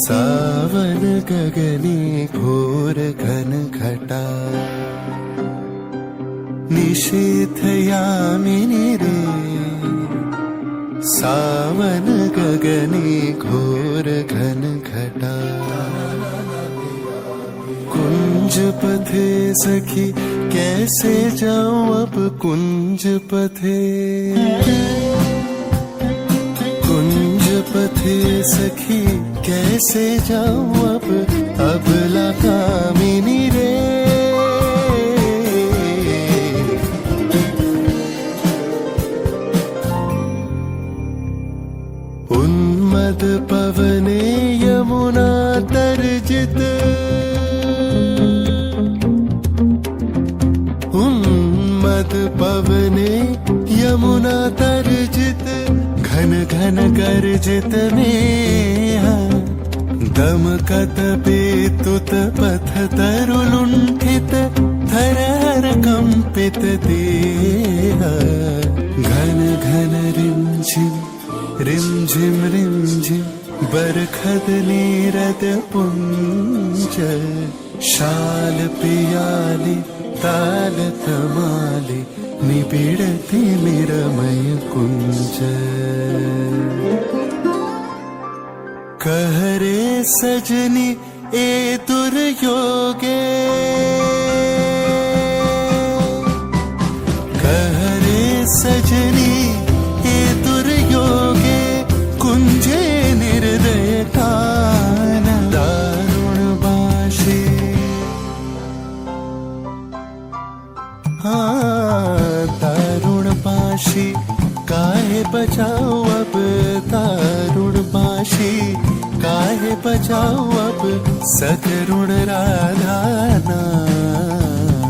सावन गगने घोर घन घटा निशीथयामिनी रे सावन गगने घोर घन घटा कुंज पथे सखी कैसे जाऊं अब कुंज पथे कुंज पथे सखी कैसे जाऊं अब अबला कामिनी रे उन्मद पवने यमुना तर्जित उन्मद पवने यमुना तर्जित घन घन गर्जित नेह दमकत पेतुत पथ तरुलुण्ठित थरहर कंपित देह घन घन रिमझिम रिमझिम बरखद नीरद पुंज शाल पियाली ताल तमाली निबिड़ती निरमय कुंज कहरे सजनी ए दुर्योगे कहरे सजनी ए दुर्योगे कुंजे निर्दय कान दारुण बाशी दारुण बाशी काहे बचाओ अब दारुण बाशी काहे बचाओ अब सतरुण राधा नाम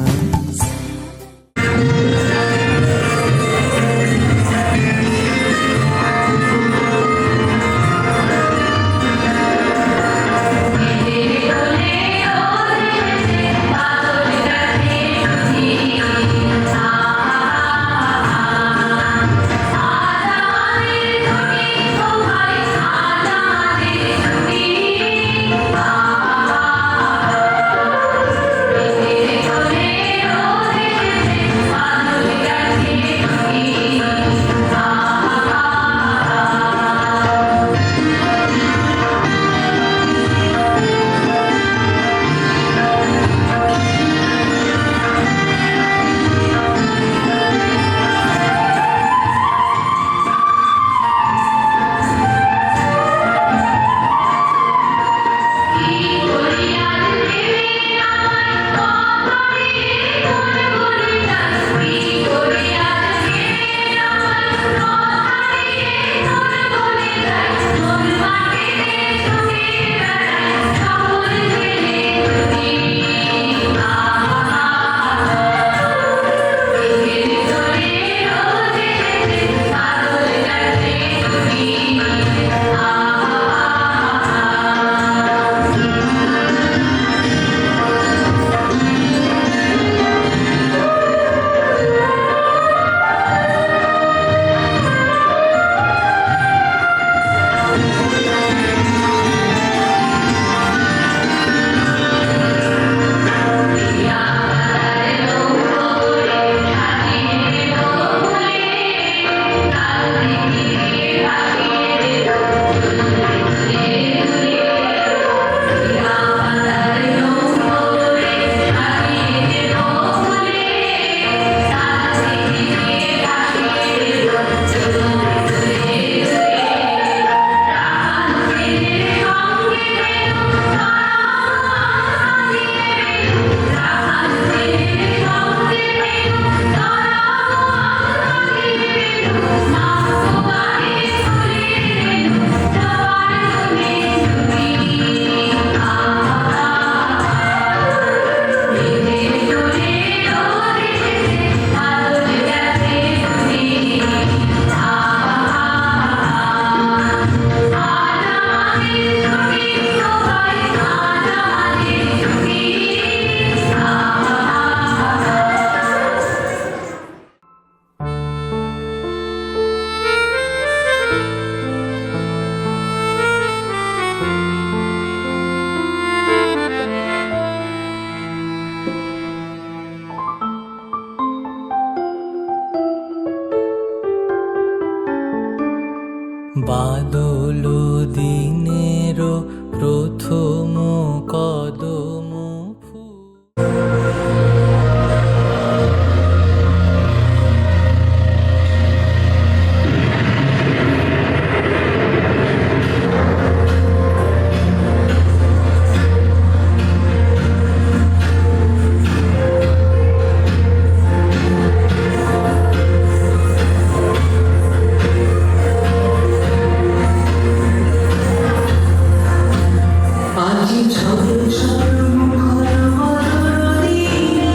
আজি ঝড় ঝড় মুখর মধুর দিনে,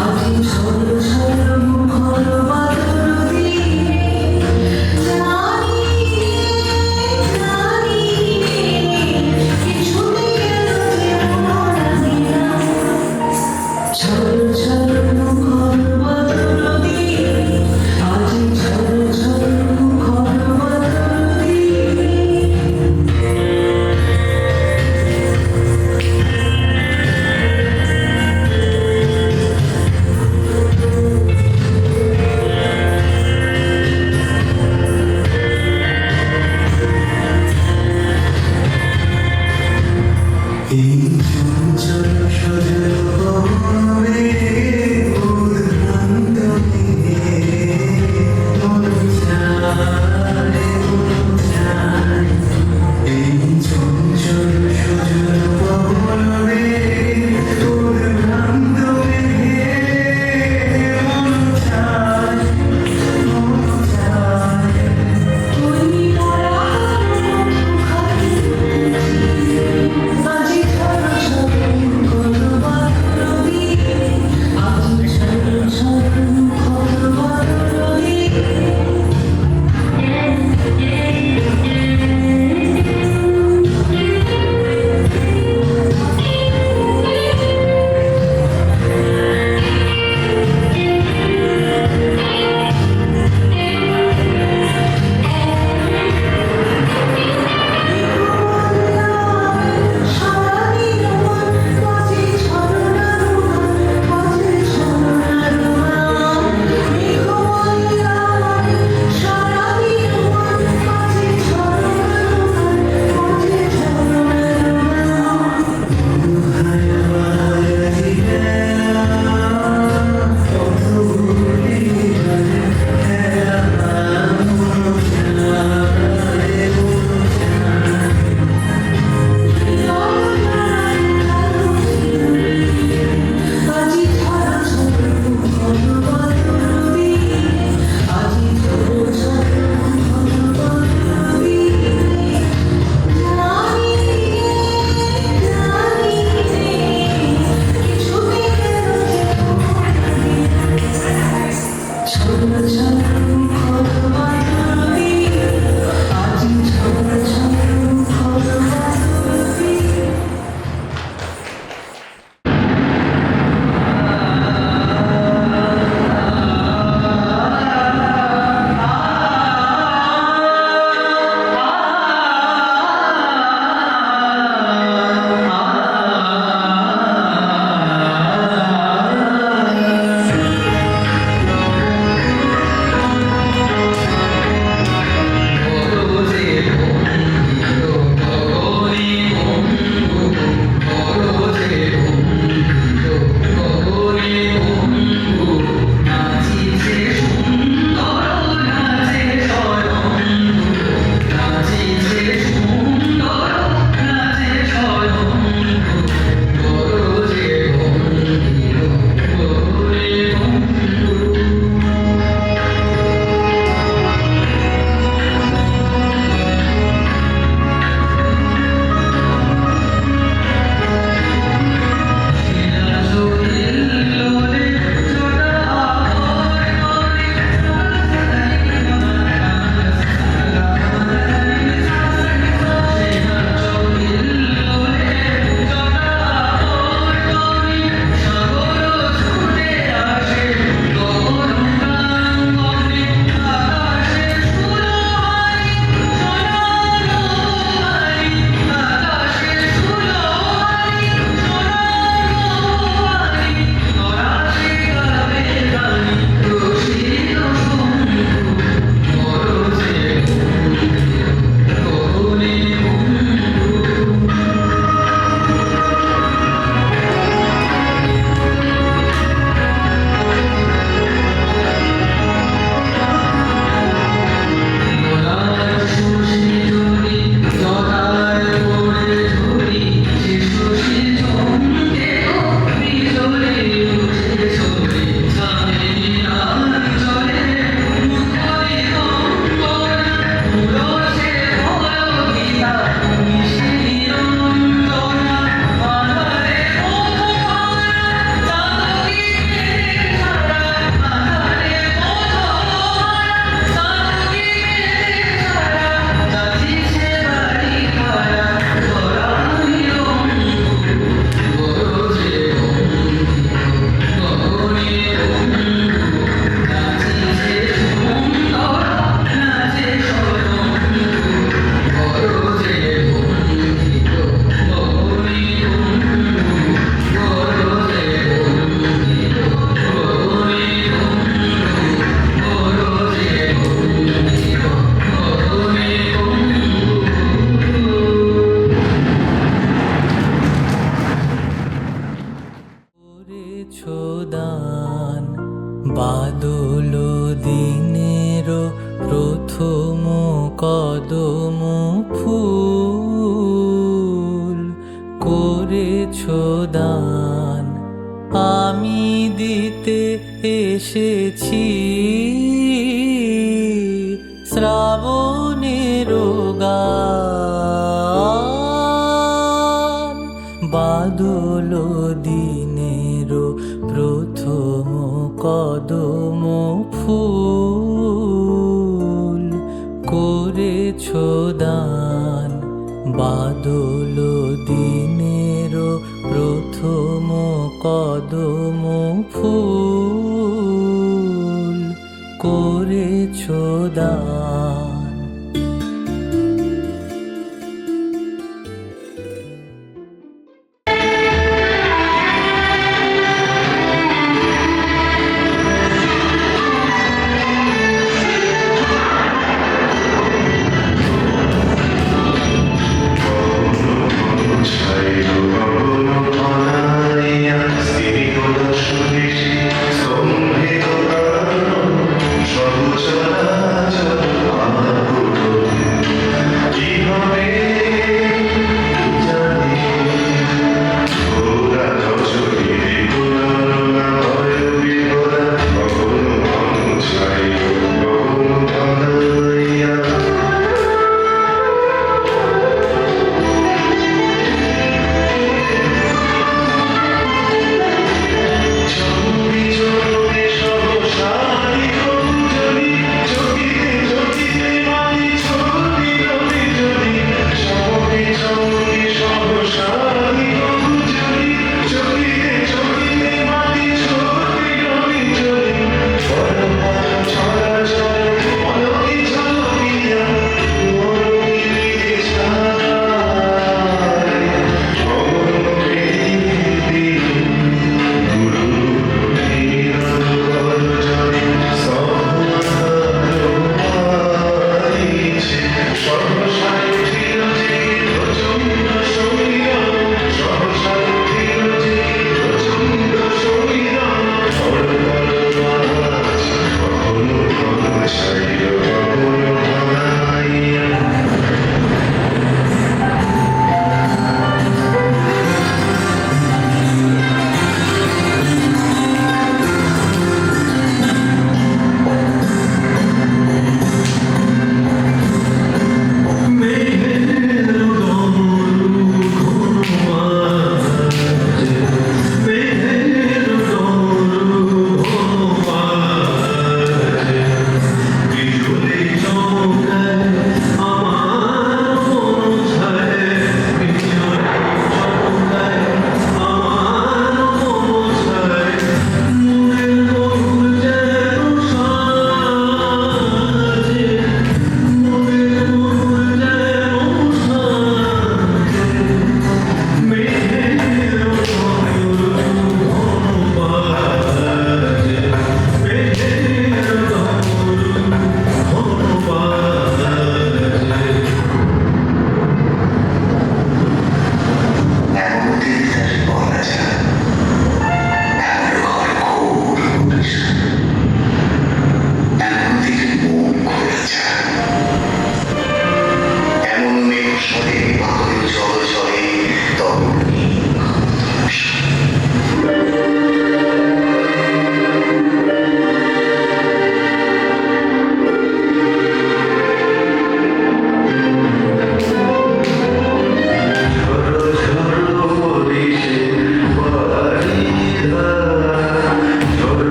আজি ঝড় ঝড় মুখর মধুর দিনে, জানি কিছুতে গেল যে মন দিনা। ঝড় ঝড় মুখর মধুর দিনে, আজি ঝড় ঝড় মুখর মধুর দিনে। এই চঞ্চল সজল পবনে উদ্ভ্রান্ত দিনে মন চায়, মন চায়। এই চঞ্চল সজল পবনে উদ্ভ্রান্ত দিনে মন চায়, মন চায়। তুই মোরা মুখর আজি ঝড় ঝড় মুখর করেছো দান, আমি দিতে এসেছি শ্রাবণের গান। বাদল দিনের প্রথম কদম ফুল করেছো দান, বাদল দিনের প্রথম কদম ফুল করেছো দান।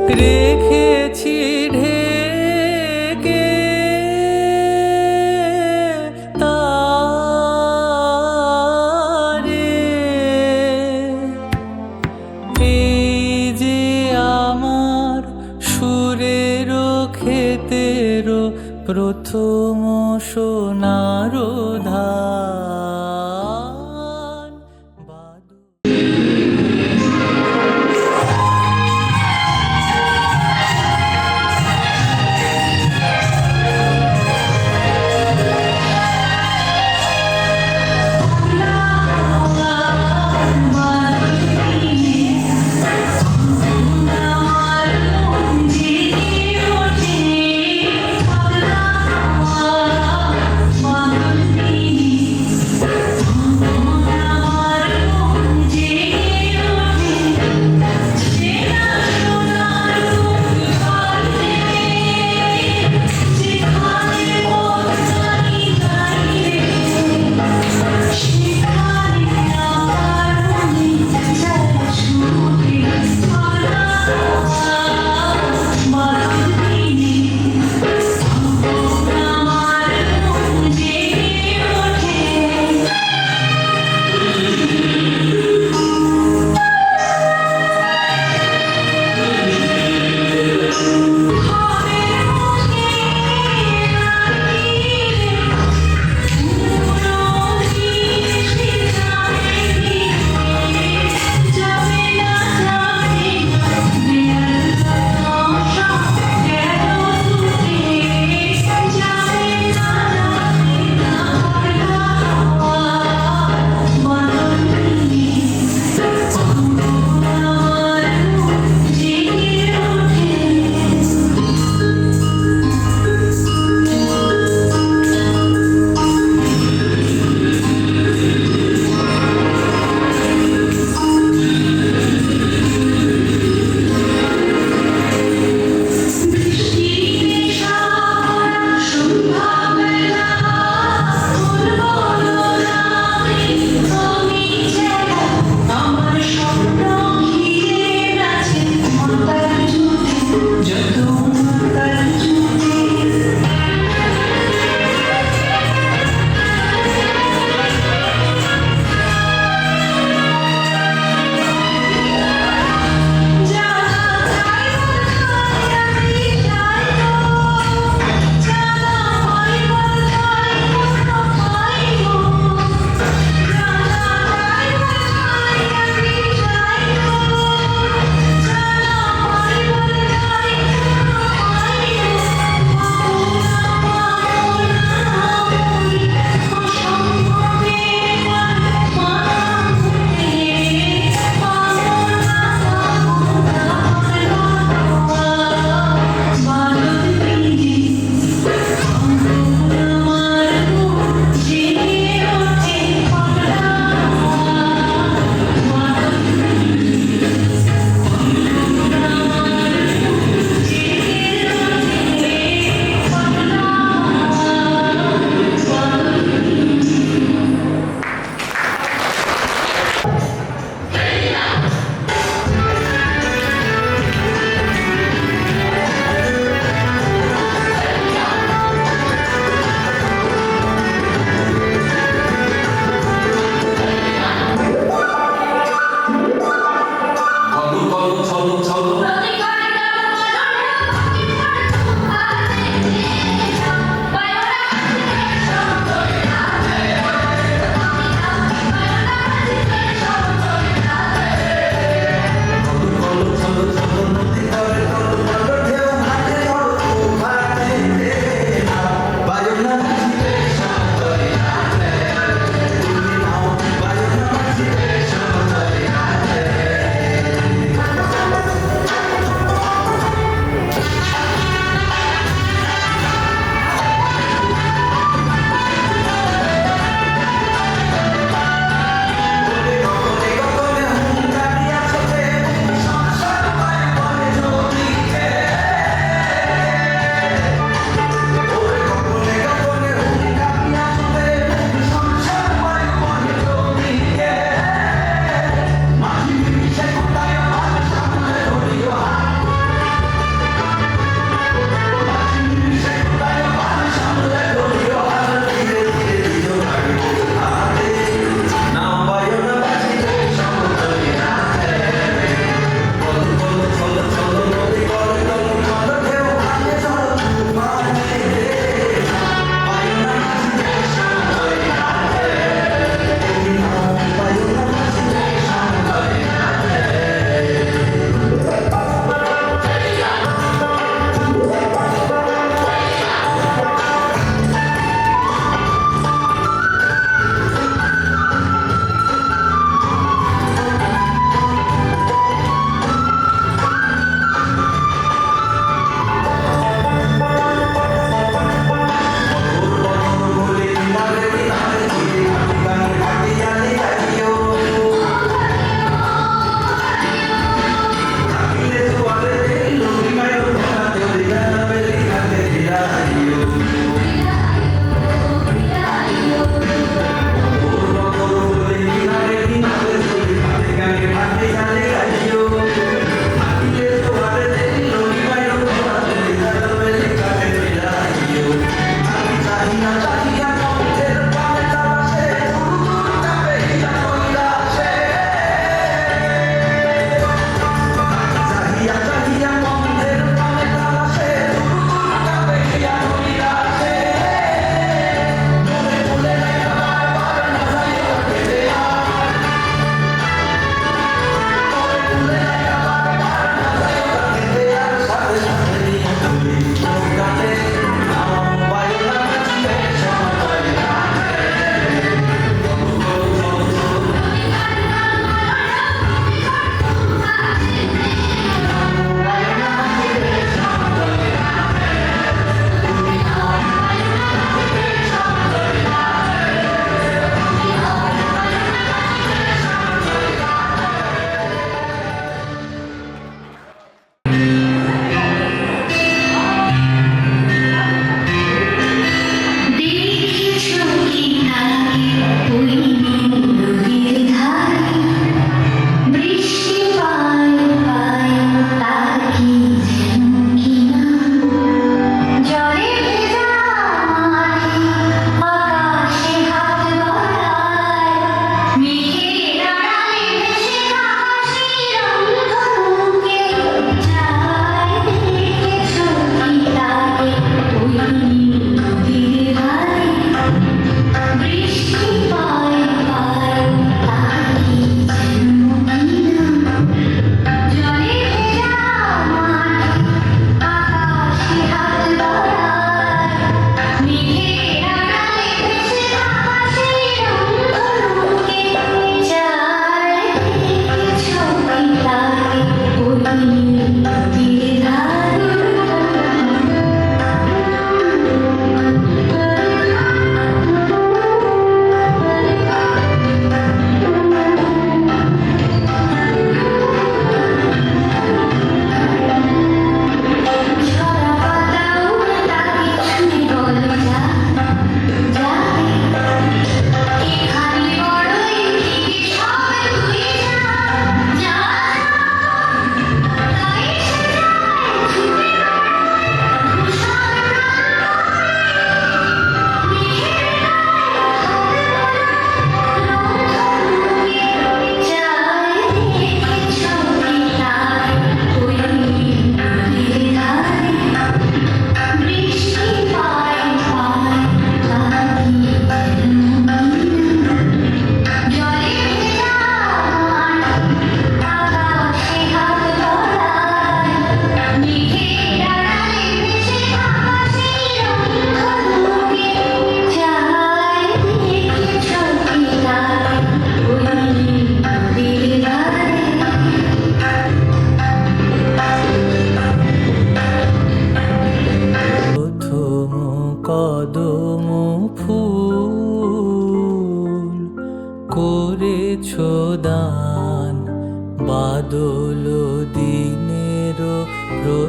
রেখেছি ঢেকে তারে। এই যে আমার সুরেরও ক্ষেতেরও প্রথম সোনার ধান। Thank you.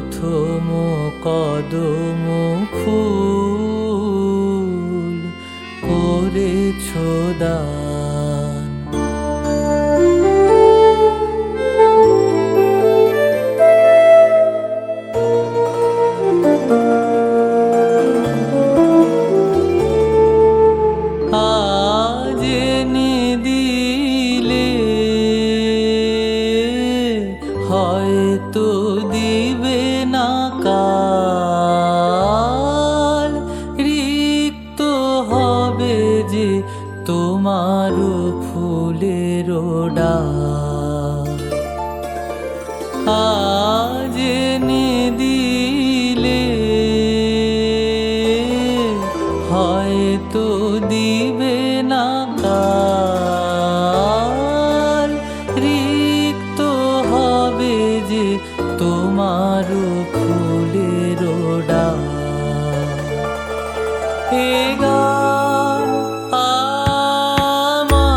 প্রথম কদম ফুল করেছ দান। আজ এনে দিলে হয়তো দিবে না কাল, রিক্ত হবে যে তোমার ফুলের ডাল। আজ এনে দিলে হয়তো দিবে না কাল, রিক্ত হবে যে তোমার ফুলের ডাল। এ গান আমার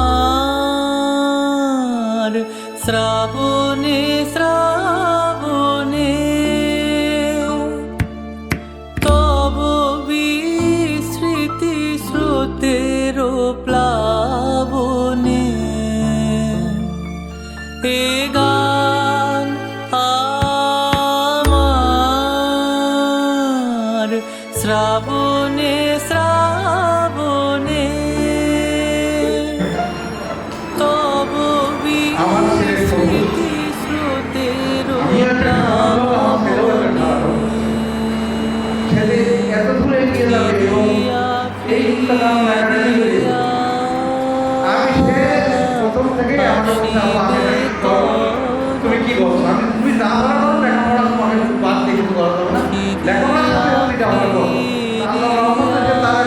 শ্রাবণে শ্রাবণে তব বিস্মৃতি স্রোতের প্লাবনে। এ গান আমার শ্রাবণে শ্রাবণে তব বিস্মৃতি স্রোতের প্লাবনে। ছেলে এত দূরে এগিয়ে যাবে এবং এই ইনস্টাগ্রাম লেখাটা লিখে আমি সে প্রথম থেকে আমার কথা তুমি কি বলছো, আমি তুমি না বলার লেখাপড়া তোমাকে বাদ দিয়ে কিছু করা যাবে না, লেখাপড়া তুমি আমার করো। আল্লাহ রহমতে যে তারা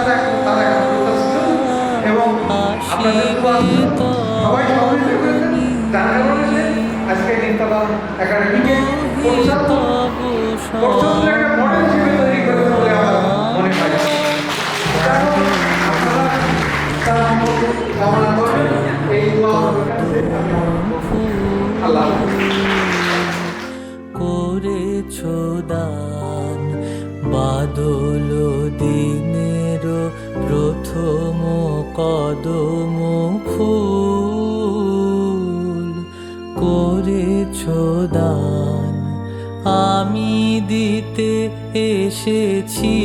তারা একটা প্রত্যাশ ছিল এবং আপনাদের সবাই সহযোগিতা করেছেন, যার কারণে আজকে ইনস্টাগ্রাম একাডেমিকে পরিচালনা একটা মডেল হিসেবে তৈরি করেছে বলে আমার মনে হয়। আপনারা তারা কামনা করেন এই দোয়া আল্লাহ করেছ দান। বাদল দিনের প্রথম কদম ফুল করেছ দান। আমি দিতে এসেছি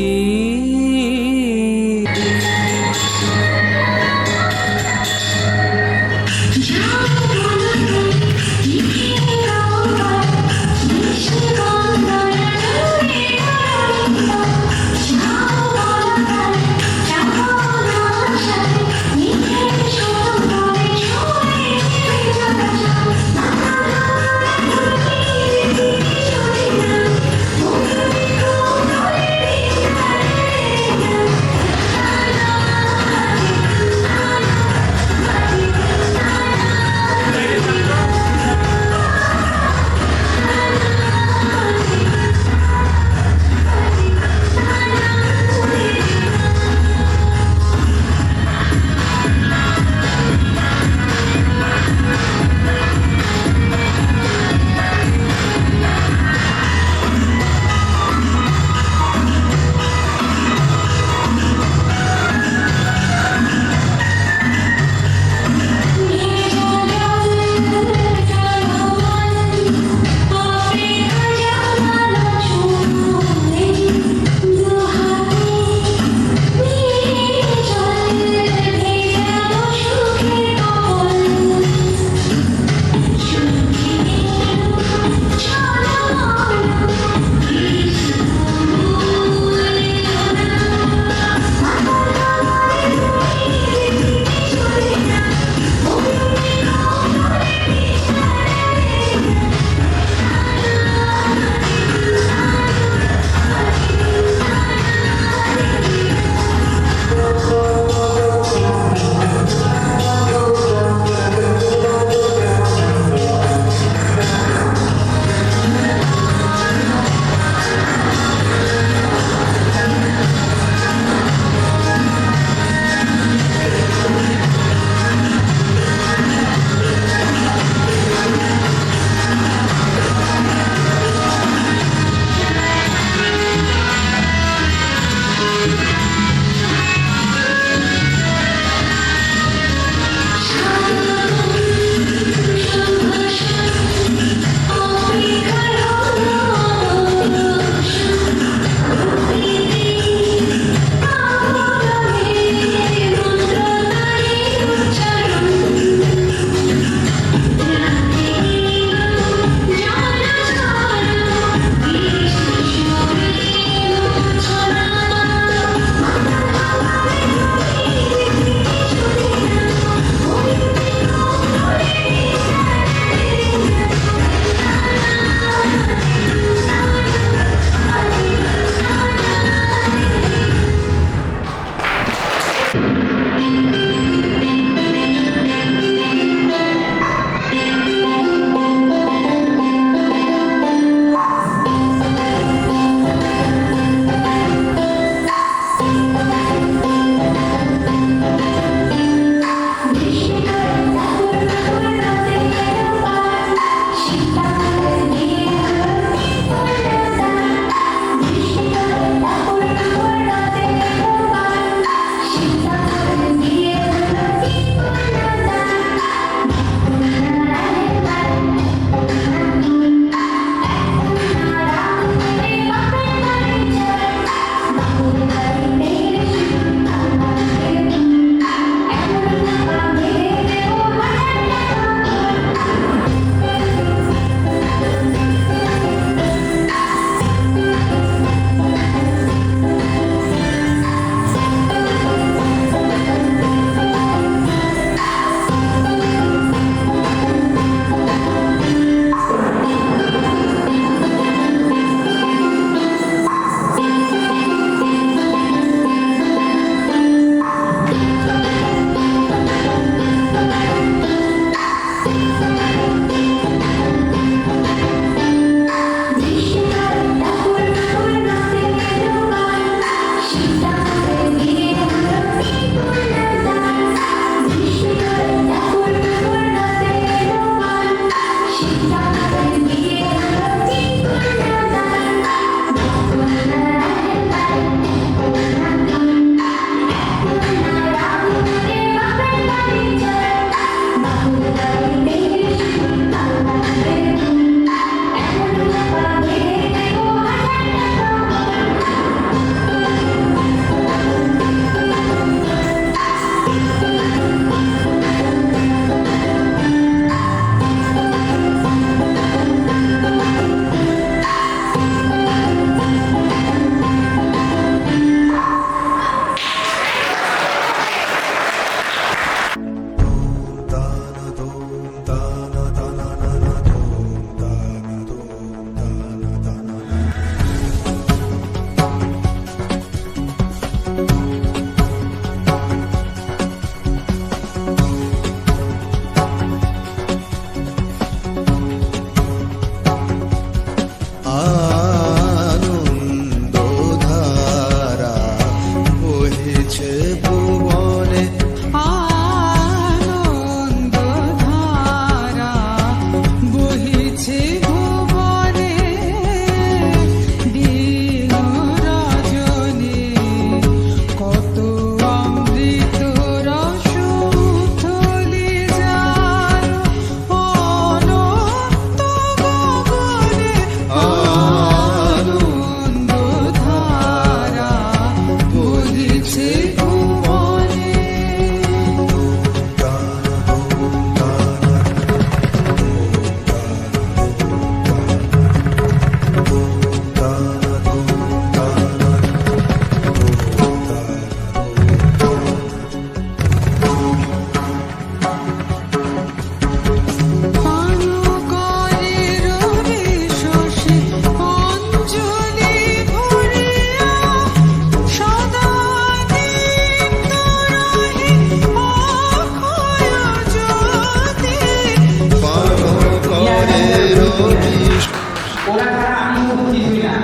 আমি শুধু কিছুই না,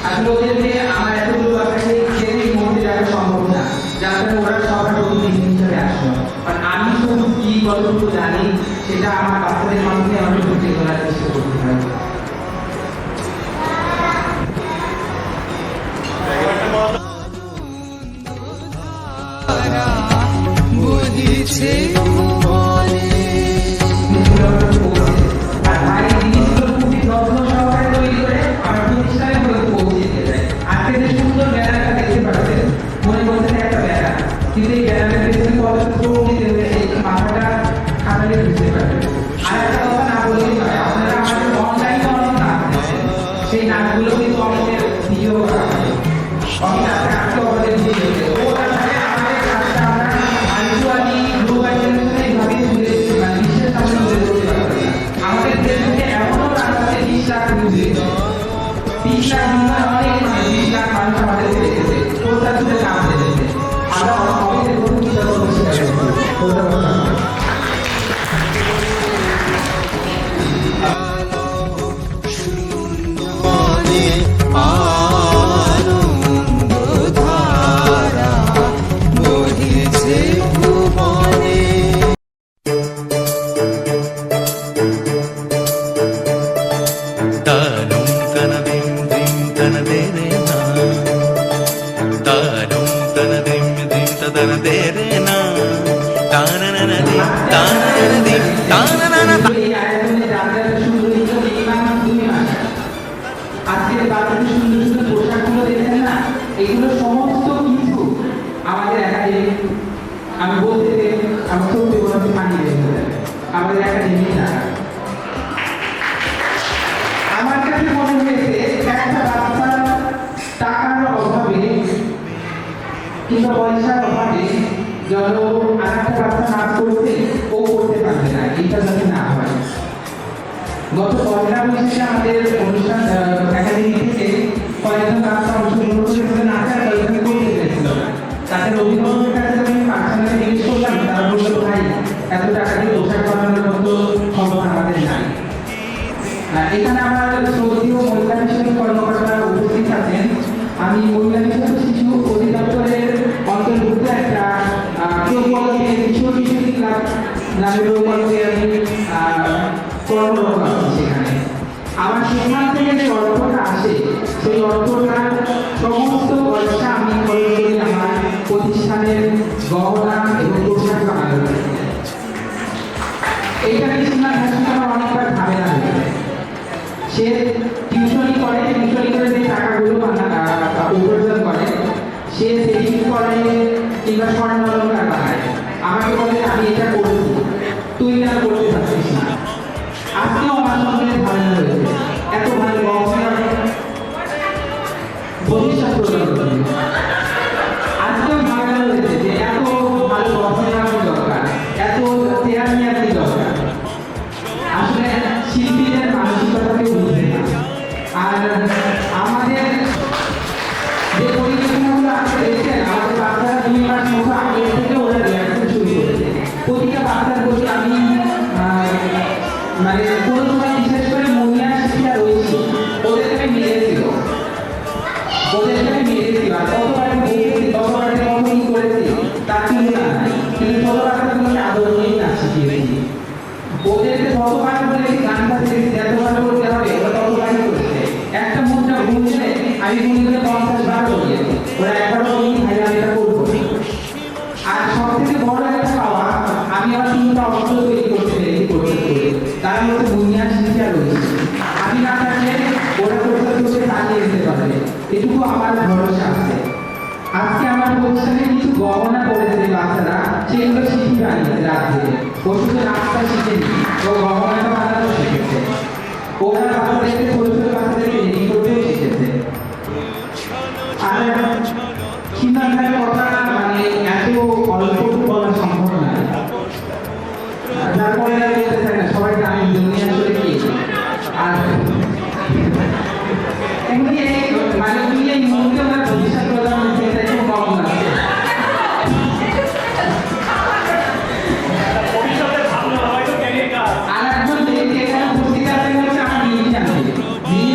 আসলে ওদেরকে আমার এতগুলো বাচ্চাকে খেতে এই মুহূর্তে যাওয়া সম্ভব না, যার কারণে ওরা সবার প্রতিদিন হিসাবে আসলো। কারণ আমি শুধু কি কতটুকু জানি সেটা আমার বাচ্চাদের মাধ্যমে আমাকে বুঝে তোলার চেষ্টা করতে হয়। বুঝিছে আর ভাই জিনিসগুলো খুবই যত্ন সহকারে তৈরি করে আমার প্রতিষ্ঠানে পৌঁছে দিতে চাই। আজকে যে সুন্দর ব্যানারটা দেখতে পাচ্ছেন, মনে করছেন একটা ব্যানার, কিন্তু এই ব্যানারের পেছনে কত শ্রম দিতে হবে এই মাথাটা খাটালে বুঝতে পারবেন। আর একটা কথা না বললেই নয়, আপনারা আমাদের অনলাইনে অনেক নাচ দেখেন, সেই নাচগুলো কিন্তু অনেকের ভিডিও করা হয়, অনেক আজকে আমাদের ভিডিও ওটা থাকে আমাদের কাজটা আমরা আইসুয়ালি গ্লোবালাইজেশন এইভাবে তুলে মানে বিশ্বের সামনে তুলে ধরতে পারবো না। আমাদের দেশে এমনও রাস্তাতে 20 লাখ ভিউ, 30 লাখ ভিউ অনেক মানে 20 লাখ মানুষ আমাদের দেখেছে, ওটা তুলে কাজ দেখেছে। আমরা অনেকের কোনো কিছু তানুম তনদিম দিম তনদেরে না, তানুম তনদিম দিম তনদেরে না, তানননদিম তাননদিম তাননন। এই আয়োজনে যারা সুন্দর এই মাধ্যমে আসে, আজকের বাচ্চাদের সুন্দর সুন্দর পোশাকগুলো দেখেন না, এগুলো সমস্ত কিছু আমাদের একাডেমি, আমি বলতে আমি সত্যি বলতে মানিয়ে দেবো আমাদের একাডেমি টাকা। আমার কাছে মনে হয়েছে একটা বাচ্চা টাকার অভাবে কিংবা পয়সার অভাবে যেন আরেকটা বাচ্চা নাচ করতে ও করতে পারবে না, এইটা যাতে না হয়। গত পয়লা বৈশাখে আমাদের অনুষ্ঠান একাডেমি থেকে কয়েকজন বাচ্চা অংশগ্রহণ করে নাচার কয়েকজন করতে পেরেছিল। তাদের অভিভাবকের কাছে আমি পার্সোনালি জিজ্ঞেস করলাম, তারা বললো ভাই এত টাকা দিয়ে পোশাক বানানোর মতো ক্ষমতা আমাদের নাই। এখানে আমার শ্রদ্ধেয় মহিলা বিষয়ক কর্মকর্তা উপস্থিত আছেন। আমি মহিলা বিষয়ক শিশু অধিদপ্তরের অন্তর্ভুক্ত একটা প্রকল্পে কিশোর কিশোরী ক্লাব নামের প্রকল্পে আমি কর্মরত আছি। সেখানে আমার সেখান থেকে যে অর্থটা আসে সেই অর্থটার সমস্ত পয়সা আমি খরচ করি আমার প্রতিষ্ঠানের গহনা এবং পোশাক বানানোর জন্য। এইটা কৃষ্ণা আমার অনেকবার ঝামেলা হয়ে যায়। সে টিউশনি করে যে টাকাগুলো উপার্জন করে, সে সেভিং করে কিংবা স্বর্ণ অলংকার বানায়, আমাকে বলে আমি এটা করছি, তুই না করতে পারছিস না। আজকেও আমার সঙ্গে ঝামেলা হয়েছে, এত ভালো ভবিষ্যৎ প্রজন্ম আজকেও ঝামেলা হয়েছে যে এত ভালো গবেষণা দরকার, এত তেয়ার কি দরকার। আসলে শিল্পীদের মানসিকতাকে বুঝবে না। আর আমাদের যে পরিকল্পনাগুলো আছে দেখছেন, আমাদের বাচ্চারা 2 মাস মতো আগে থেকে ওরা রিহার্সাল শুরু করেছে। প্রতিটা বাচ্চার প্রতি আমি মানে কোনো সময় বিশেষ করে মহিলা শিক্ষা রয়েছে, ওদেরকে আমি মেরেছিল, আর কতবার মেরেছি, কতবার কতই করেছি তার তুলনা নাই। কিন্তু ছোট বাচ্চাগুলোকে আদর নিয়েই নাচ শিখিয়েছি। ওদেরকে যতবার বলেছি গানটা শিখেছি, এতবার করতে হবে, ওরা ততবারই করেছে। একটা মুদ্রা ভুল দিলে আমি গুলি করে 50 বার বলিয়েছি, ওরা একবার বলিনি ভাই আমি এটা করবো। আর সব থেকে বড় একটা পাওয়া, আমি আমার 3টা অস্ত্র তৈরি করতে পেরেছি। তার মধ্যে বুনিয়াদ শিক্ষা রয়েছে, আমি না থাকলে ওরা করতে চালিয়ে দিতে পারবে, এটুকু আমার ভরসা আছে। আজকে আমার প্রতিষ্ঠানে কিছু গহনা করেছে বাচ্চারা, সেগুলো শিখি বানিয়েছে রাত থেকে। ও শুধু নাচটা শিখেনি, ও গহনাটা বানানো শিখেছে। ওরা বাচ্চাদেরকে ছোট ছোট বাচ্চাদেরকে রেডি করতেও শিখেছে। আর সীমান্তের কথা মানে এত অল্প বলা সম্ভব নয়। তারপরে বলতে চাই না, সবাইকে আমি দুনিয়া আসলে কি আর এমনি মানে তুমি এই মুহূর্তে আমার ভবিষ্যৎ প্রধানমন্ত্রী এটা একটু কম লাগছে। আর একজন ব্যক্তি এখানে উপস্থিত আছেন হচ্ছে আমার নিয়ে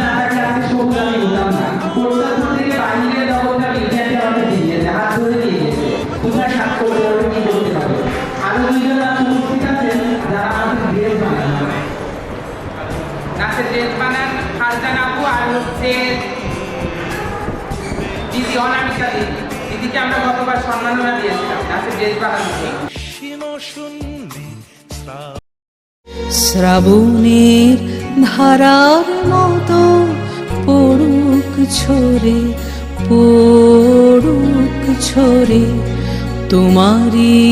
দিদি অনামিকা দিদি, দিদিকে আমরা গতবার সম্মাননা দিয়েছিলাম নাচের ড্রেস বানানোর জন্য। শ্রাবণের ধারার মতো পড়ুক ঝরে, পড়ুক ঝরে তোমারি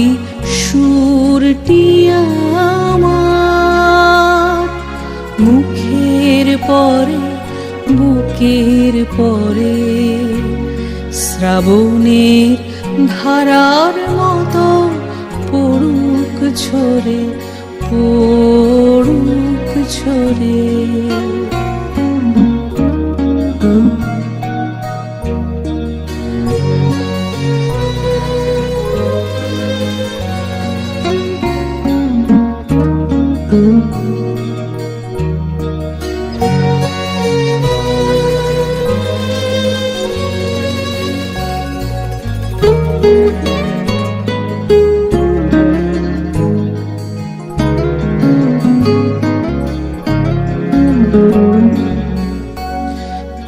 সুরটি আমার, মুখের পরে বুকের পরে শ্রাবণের ধারার মতো পড়ুক ঝরে, পড়ুক ঝরে।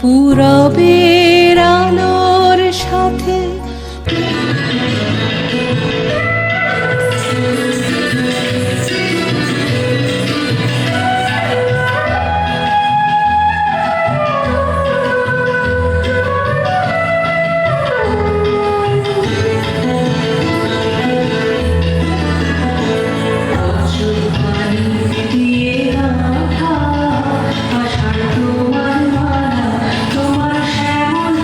পূরবের আলোর সাথে তোমার শ্যামল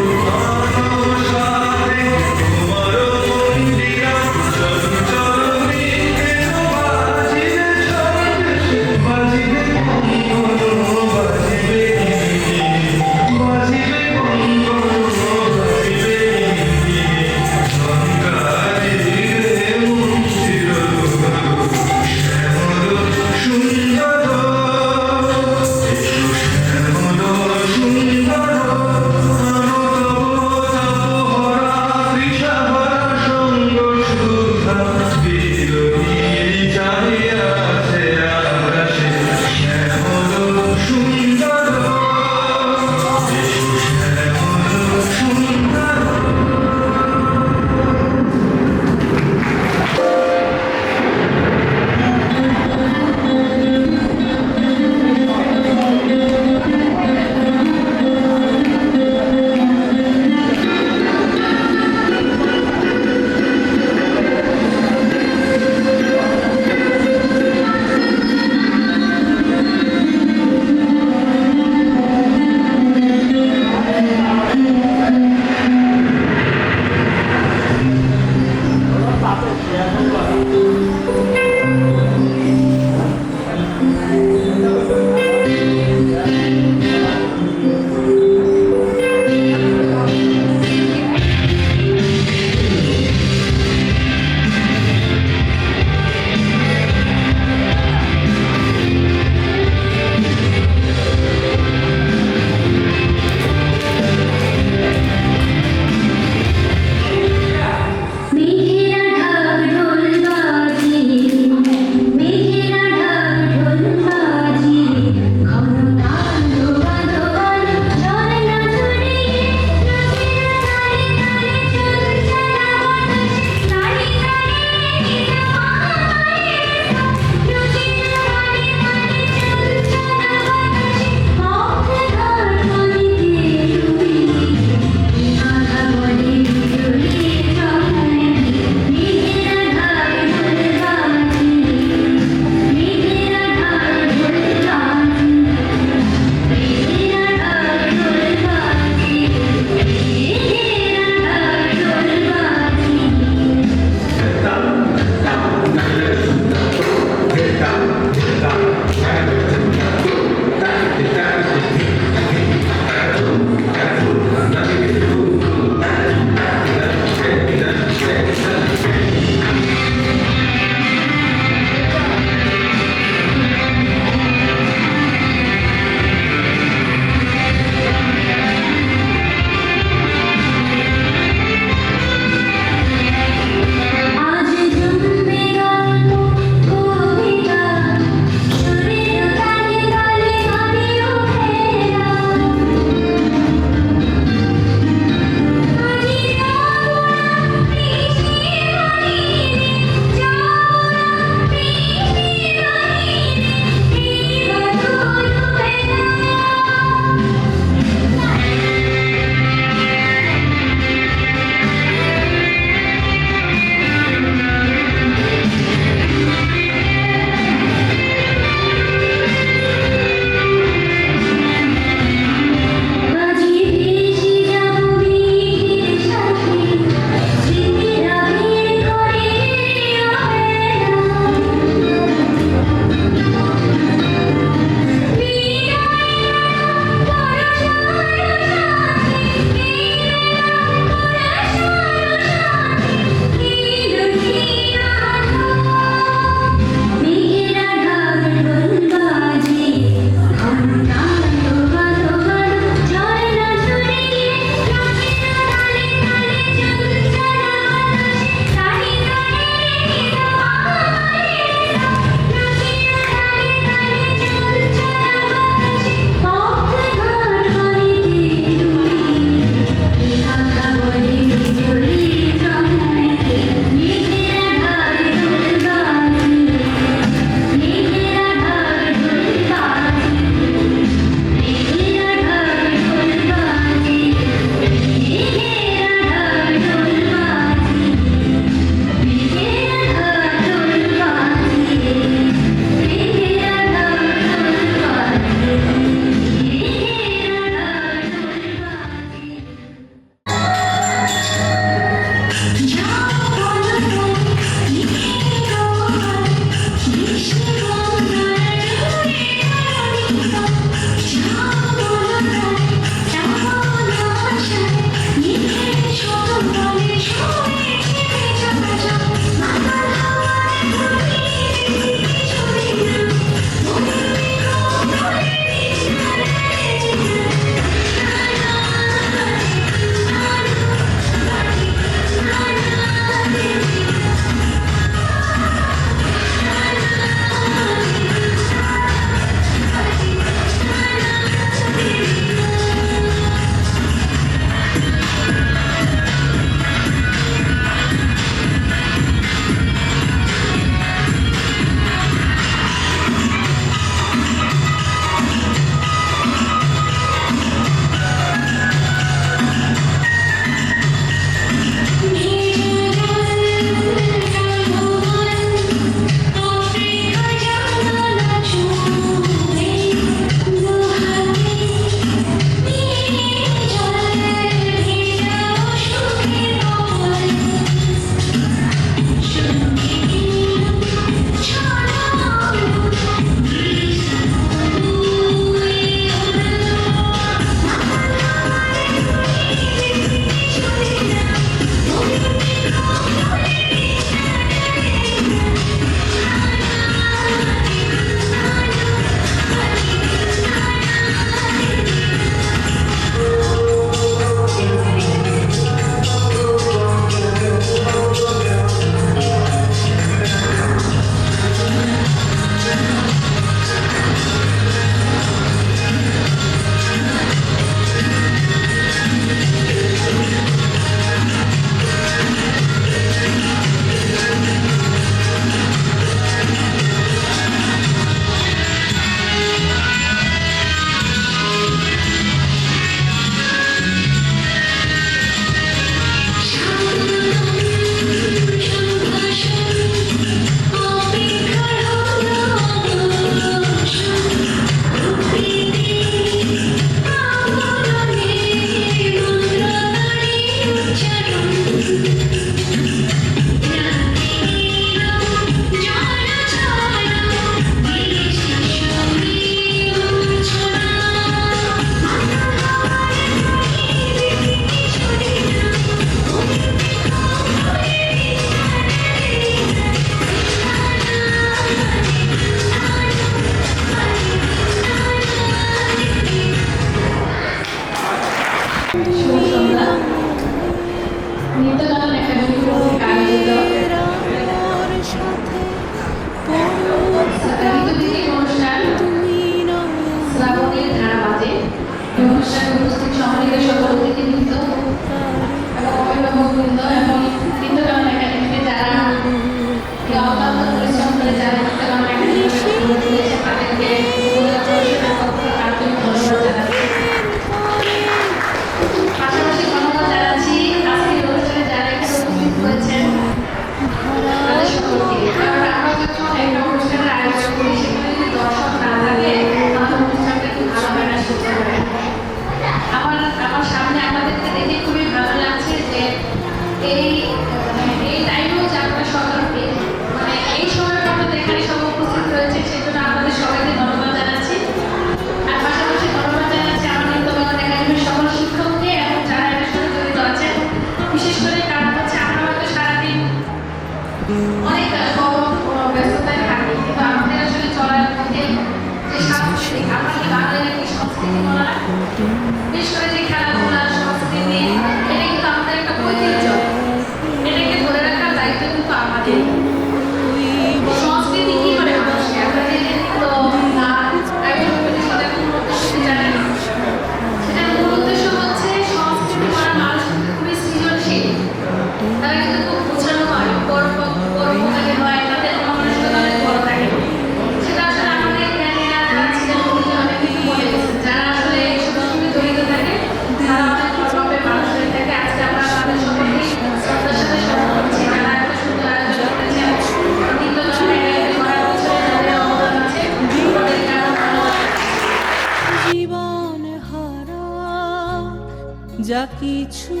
কিছু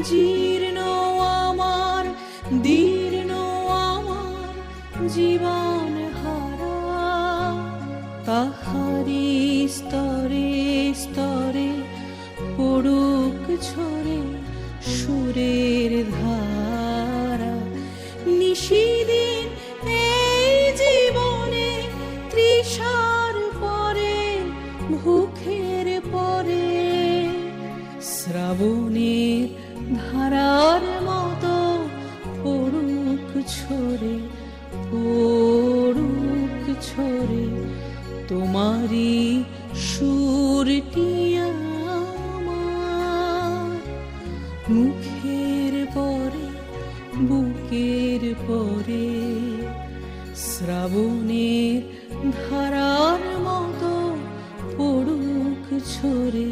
জীর্ণ আমার, দীর্ণ আমার জীবন হারা, তাহারি স্তরে স্তরে পড়ুক ঝরে সুরের ধারা। নিশিদিন এই জীবনে তৃষার পরে ভুখের পরে, শ্রাবণের ধারার মতো পড়ুক ঝরে পড়ুক ঝরে তোমারি সুরটি আমার। মুখের পরে বুকের পরে শ্রাবণের ধারার মতো পড়ুক ঝরে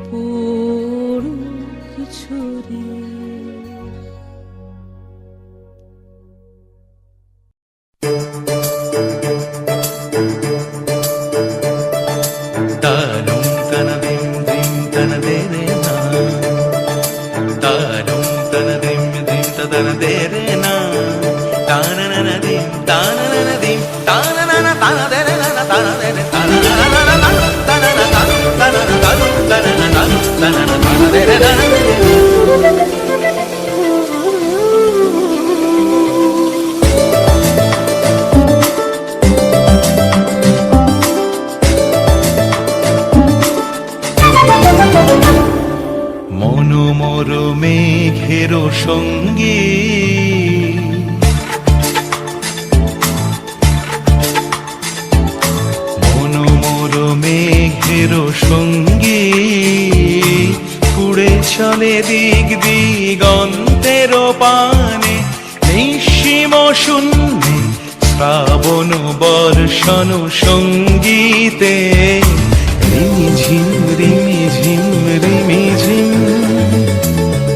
পড়ুক ঝরে। താനും തനദിം ദിം തനദേരേ നാ താനും തനദിം ദിം തനദേരേ നാ താനനനദിം താനനനദിം താനനന തനദേരേ നന തനദേരേ തനനന തനന തനന തനന തനദേരേ നന মনোমর মেঘের সঙ্গী মনোমর মেঘের সঙ্গী উড়ে চলে দিক দিগন্তের পানে নিঃসীম শূন্যে শ্রাবণ বর্ষণ সঙ্গীতে রিমিঝিম রিমিঝিম রিমিঝিম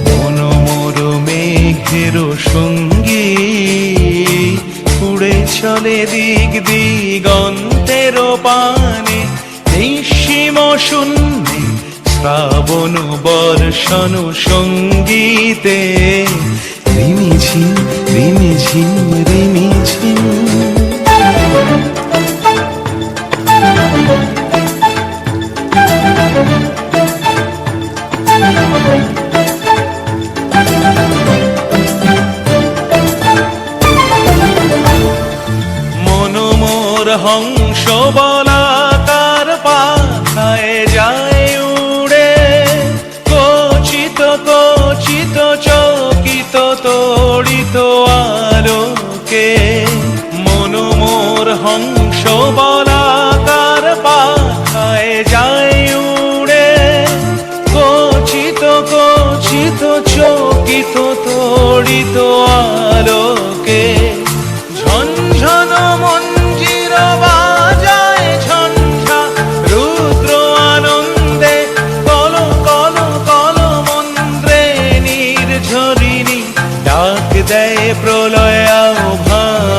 মনোমর মেঘের সঙ্গী উড়ে চলে দিক দিগন্তের পানে নিঃসীম শূন্যে শ্রাবণ বর্ষণ সঙ্গীতে রিমিঝিম রিমিঝিম রিমিঝিম। মনোমর হংস বলাকার পাখায় যায় উড়ে কচিত কচিত চকিত তড়িত আলোকে মনোমর হংস বলাকার পাখায় যায় উড়ে কচিত কচিত চকিত তড়িত আলোকে ঝনঝন মঞ্জির বাজায় ঝঞ্ঝা রুদ্র আনন্দে কল কল কল মন্ত্রে নির্ঝরিণী ডাক দেয় প্রলয় আহ্বান